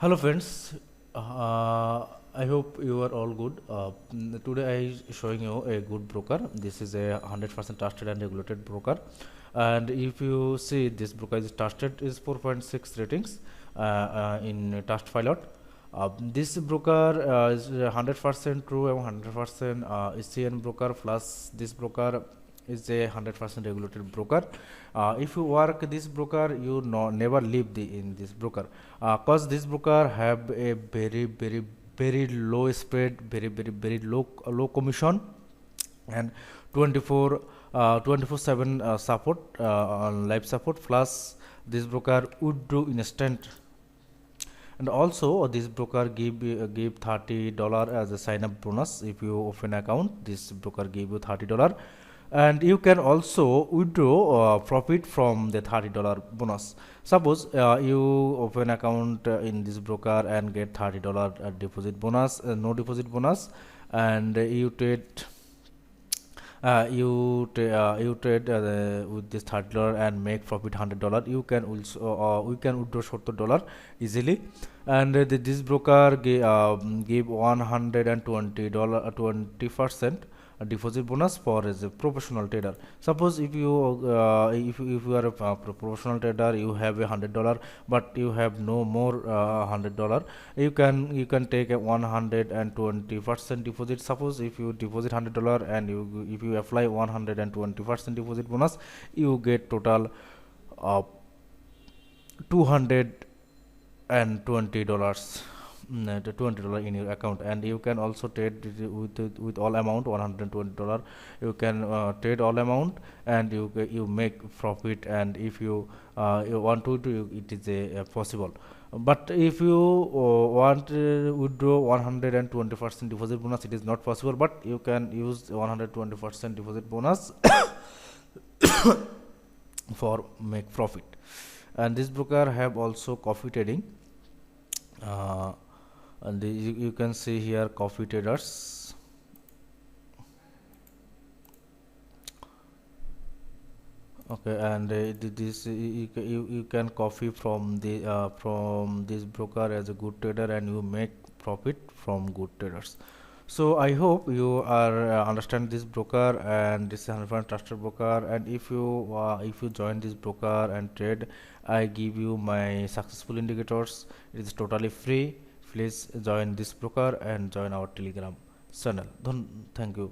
Hello friends, I hope you are all good. Today I showing you a good broker. This is a 100% trusted and regulated broker, and if you see this broker is trusted is 4.6 ratings in Trustpilot. This broker is 100% true and 100% SCN broker, plus this broker is a 100% regulated broker. If you work this broker, you never leave in this broker, cause this broker have a very low spread, very low commission, and 24 24/7 support, on live support, plus this broker would do instant. And also this broker give $30 as a sign up bonus. If you open account, this broker give you $30, and you can also withdraw profit from the $30 bonus. Suppose you open account in this broker and get $30 deposit bonus, no deposit bonus, and you trade with this $30 and make profit $100. You can also we can withdraw $70 easily. And this broker give $120 20% deposit bonus for as a professional trader. Suppose if you are a professional trader, you have $100, but you have no more $100. You can take a 120% deposit. Suppose if you deposit $100 and if you apply 120% deposit bonus, you get total uh, $220, the $20 in your account. And you can also trade with all amount $120. You can trade all amount, and you make profit. And if you want to do it, is a possible. But if you want withdraw 120% deposit bonus, it is not possible, but you can use 120% deposit bonus for make profit. And this broker have also coffee trading, uh, and you can see here coffee traders. Okay, and this you can copy from this broker as a good trader, and you make profit from good traders. So I hope you are understand this broker, and this is 100% trusted broker. And if you join this broker and trade, I give you my successful indicators. It is totally free. Please join this broker and join our Telegram channel. Thank you.